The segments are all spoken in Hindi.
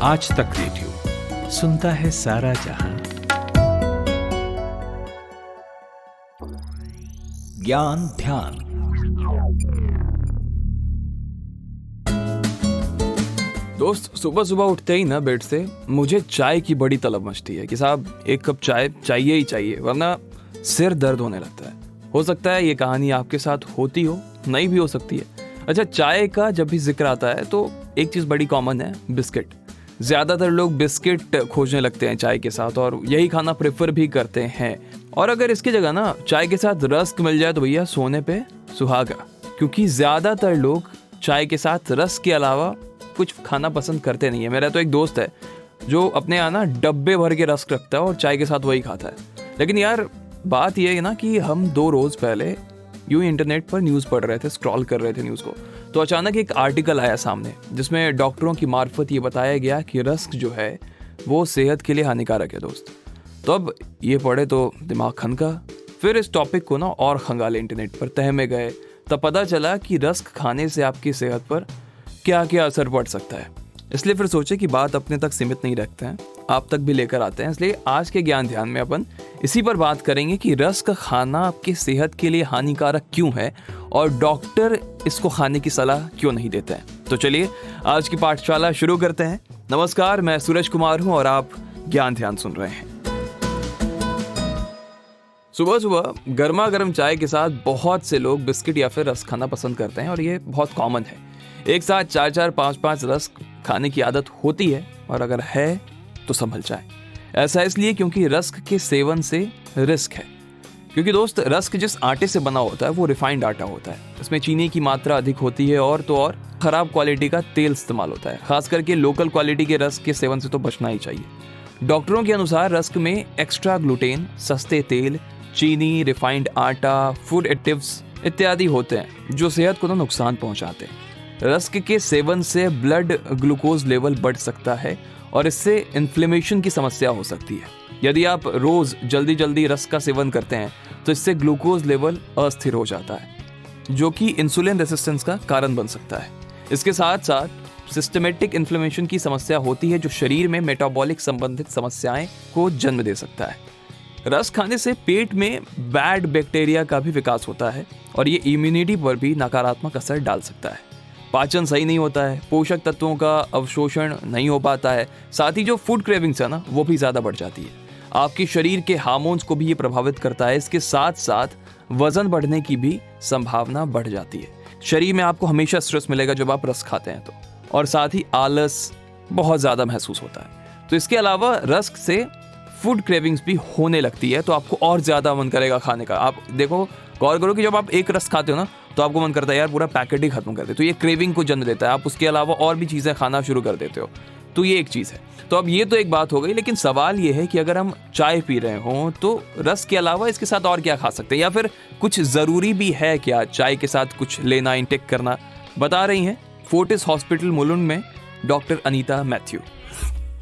आज तक रेडियो सुनता है सारा जहां। ज्ञान ध्यान। दोस्त, सुबह सुबह उठते ही ना बेड से मुझे चाय की बड़ी तलब मचती है कि साहब एक कप चाय चाहिए ही चाहिए, वरना सिर दर्द होने लगता है। हो सकता है ये कहानी आपके साथ होती हो, नहीं भी हो सकती है। अच्छा, चाय का जब भी जिक्र आता है तो एक चीज़ बड़ी कॉमन है, बिस्किट। ज़्यादातर लोग बिस्किट खोजने लगते हैं चाय के साथ और यही खाना प्रेफर भी करते हैं। और अगर इसकी जगह ना चाय के साथ रस्क मिल जाए तो भैया सोने पे सुहागा, क्योंकि ज़्यादातर लोग चाय के साथ रस्क के अलावा कुछ खाना पसंद करते नहीं है। मेरा तो एक दोस्त है जो अपने यहाँ ना डब्बे भर के रस्क रखता है और चाय के साथ वही खाता है। लेकिन यार बात यह है ना कि हम 2 रोज़ पहले यूं इंटरनेट पर न्यूज़ पढ़ रहे थे, स्क्रॉल कर रहे थे न्यूज़ को, तो अचानक एक आर्टिकल आया सामने जिसमें डॉक्टरों की मार्फत ये बताया गया कि रस्क जो है वो सेहत के लिए हानिकारक है दोस्त। तो अब ये पढ़े तो दिमाग खनका, फिर इस टॉपिक को ना और खंगाले इंटरनेट पर, तह में गए, तब पता चला कि रस्क खाने से आपकी सेहत पर क्या क्या असर पड़ सकता है। इसलिए फिर सोचे कि बात अपने तक सीमित नहीं रखते हैं, आप तक भी लेकर आते हैं। इसलिए आज के ज्ञान ध्यान में अपन इसी पर बात करेंगे कि रस्क खाना आपकी सेहत के लिए हानिकारक क्यों है और डॉक्टर इसको खाने की सलाह क्यों नहीं देते हैं। तो चलिए आज की पाठशाला शुरू करते हैं। नमस्कार, मैं सूरज कुमार हूं और आप ज्ञान ध्यान सुन रहे हैं। सुबह सुबह गर्मा गर्म चाय के साथ बहुत से लोग बिस्किट या फिर रस्क खाना पसंद करते हैं और ये बहुत कॉमन है। एक साथ 4-4, 5-5 रस्क खाने की आदत होती है और अगर है तो संभल जाए। ऐसा इसलिए क्योंकि रस्क के सेवन से रिस्क है। क्योंकि दोस्त, रस्क जिस आटे से बना होता है वो रिफाइंड आटा होता है। इसमें चीनी की मात्रा अधिक होती है और तो और खराब क्वालिटी का तेल इस्तेमाल होता है। खास करके लोकल क्वालिटी के रस्क के सेवन से तो बचना ही चाहिए। डॉक्टरों के अनुसार रस्क में एक्स्ट्रा ग्लूटेन, सस्ते तेल, चीनी, रिफाइंड आटा, फूड एडिटिव्स इत्यादि होते हैं जो सेहत को तो नुकसान पहुंचाते हैं। रस्क के सेवन से ब्लड ग्लूकोज लेवल बढ़ सकता है और इससे इन्फ्लेमेशन की समस्या हो सकती है। यदि आप रोज जल्दी जल्दी रस्क का सेवन करते हैं तो इससे ग्लूकोज लेवल अस्थिर हो जाता है, जो कि इंसुलिन रेसिस्टेंस का कारण बन सकता है। इसके साथ साथ सिस्टमेटिक इन्फ्लेमेशन की समस्या होती है जो शरीर में मेटाबॉलिक संबंधित समस्याएं को जन्म दे सकता है। रस्क खाने से पेट में बैड बैक्टीरिया का भी विकास होता है और ये इम्यूनिटी पर भी नकारात्मक असर डाल सकता है। पाचन सही नहीं होता है, पोषक तत्वों का अवशोषण नहीं हो पाता है, साथ ही जो फूड क्रेविंग्स है ना वो भी ज़्यादा बढ़ जाती है। आपके शरीर के हार्मोन्स को भी ये प्रभावित करता है। इसके साथ साथ वजन बढ़ने की भी संभावना बढ़ जाती है। शरीर में आपको हमेशा स्ट्रेस मिलेगा जब आप रस्क खाते हैं तो, और साथ ही आलस बहुत ज़्यादा महसूस होता है। तो इसके अलावा रस्क से फूड क्रेविंग्स भी होने लगती है, तो आपको और ज़्यादा मन करेगा खाने का। आप देखो, गौर करो कि जब आप एक रस्क खाते हो ना तो आपको मन करता है यार पूरा पैकेट ही खत्म कर दे, तो ये क्रेविंग को जन्म देता है। आप उसके अलावा और भी चीज़ें खाना शुरू कर देते हो, तो ये एक चीज़ है। तो अब ये तो एक बात हो गई, लेकिन सवाल ये है कि अगर हम चाय पी रहे हों तो रस्क के अलावा इसके साथ और क्या खा सकते हैं, या फिर कुछ ज़रूरी भी है क्या चाय के साथ कुछ लेना, इंटेक करना। बता रही हैं फोर्टिस हॉस्पिटल मुलुंड में डॉक्टर अनीता मैथ्यू।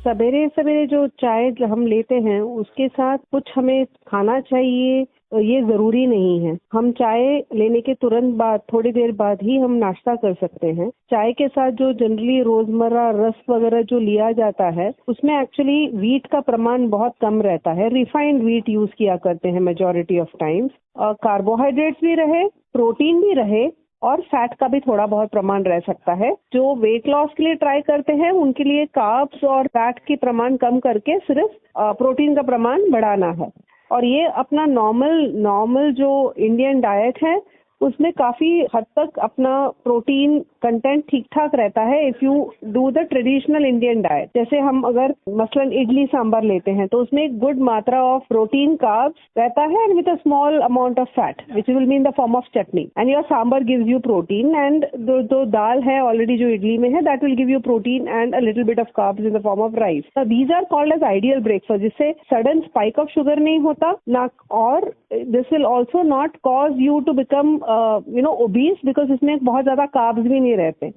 सवेरे सवेरे जो चाय हम लेते हैं उसके साथ कुछ हमें खाना चाहिए, ये जरूरी नहीं है। हम चाय लेने के तुरंत बाद, थोड़ी देर बाद ही हम नाश्ता कर सकते हैं। चाय के साथ जो जनरली रोजमर्रा रस्क वगैरह जो लिया जाता है उसमें एक्चुअली वीट का प्रमाण बहुत कम रहता है। रिफाइंड वीट यूज किया करते हैं मेजॉरिटी ऑफ टाइम्स। कार्बोहाइड्रेट्स भी रहे, प्रोटीन भी रहे और फैट का भी थोड़ा बहुत प्रमाण रह सकता है। जो वेट लॉस के लिए ट्राई करते हैं उनके लिए कार्ब्स और फैट की प्रमाण कम करके सिर्फ प्रोटीन का प्रमाण बढ़ाना है। और ये अपना नॉर्मल जो इंडियन डाइट है उसमें काफी हद तक अपना प्रोटीन कंटेंट ठीक ठाक रहता है if you do the traditional Indian diet. जैसे हम अगर मसलन इडली सांभर लेते हैं तो उसमें एक गुड मात्रा ऑफ प्रोटीन कार्ब्स रहता है and with a small amount of fat which will be in the form of chutney, and your sambar gives you protein, and जो दाल है ऑलरेडी जो इडली में है that will give you protein and a little bit of carbs in the form of rice. These are called as ideal breakfast, जिससे सडन स्पाइक ऑफ शुगर नहीं होता ना, और this will also not cause you to become obese, because इसमें बहुत ज्यादा कार्ब्स भी नहीं रहते।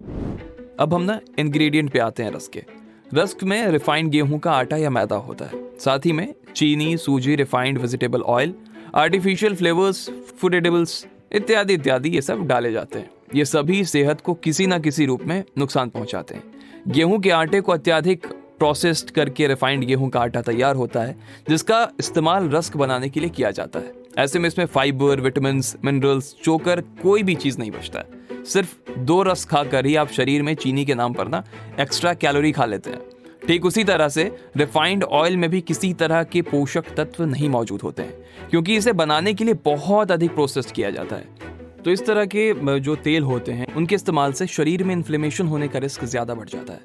अब हम ना इंग्रेडिएंट पे आते हैं रस्क के। रस्क में रिफाइंड गेहूं का आटा या मैदा होता है, साथ ही में चीनी, सूजी, refined vegetable oil, artificial flavours, food edibles इत्यादि इत्यादि ये सब डाले जाते हैं। ये सभी सेहत को किसी ना किसी रूप में नुकसान पहुंचाते हैं। गेहूं के आटे को अत्यधिक प्रोसेस्ड करके रिफाइंड गेहूं का आटा तैयार होता है, जिसका इस्तेमाल रस्क बनाने के लिए किया जाता है। ऐसे में इसमें फाइबर, विटामिन्स, मिनरल्स, चोकर, कोई भी चीज़ नहीं बचता है। सिर्फ 2 रस्क खाकर ही आप शरीर में चीनी के नाम पर ना एक्स्ट्रा कैलोरी खा लेते हैं। ठीक उसी तरह से रिफाइंड ऑयल में भी किसी तरह के पोषक तत्व नहीं मौजूद होते हैं, क्योंकि इसे बनाने के लिए बहुत अधिक प्रोसेस किया जाता है। तो इस तरह के जो तेल होते हैं उनके इस्तेमाल से शरीर में इन्फ्लेमेशन होने का रिस्क ज़्यादा बढ़ जाता है।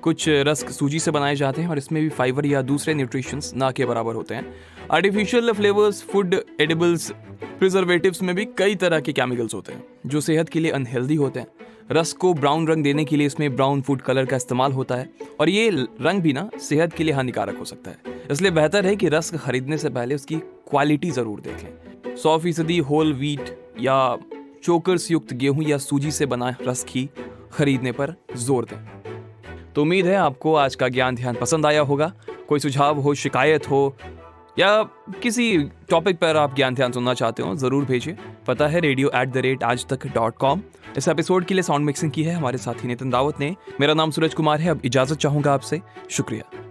कुछ रस्क सूजी से बनाए जाते हैं और इसमें भी फाइबर या दूसरे न्यूट्रिशंस ना के बराबर होते हैं। Artificial flavours, food edibles, preservatives में भी कई तरह के केमिकल्स होते हैं जो सेहत के लिए अनहेल्दी होते हैं। रस्क को ब्राउन रंग देने के लिए इसमें ब्राउन फूड कलर का इस्तेमाल होता है और ये रंग भी ना सेहत के लिए हानिकारक हो सकता है। इसलिए बेहतर है कि रस्क खरीदने से पहले उसकी क्वालिटी ज़रूर देखें। 100% होल व्हीट या चोकर्स युक्त गेहूं या सूजी से बना रस्क ही खरीदने पर जोर दें। तो उम्मीद है आपको आज का ज्ञान ध्यान पसंद आया होगा। कोई सुझाव हो, शिकायत हो या किसी टॉपिक पर आप ज्ञान ध्यान सुनना चाहते हो, ज़रूर भेजिए। पता है radio@aajtak.com। इस एपिसोड के लिए साउंड मिक्सिंग की है हमारे साथी नितिन रावत ने। मेरा नाम सूरज कुमार है। अब इजाज़त चाहूँगा आपसे। शुक्रिया।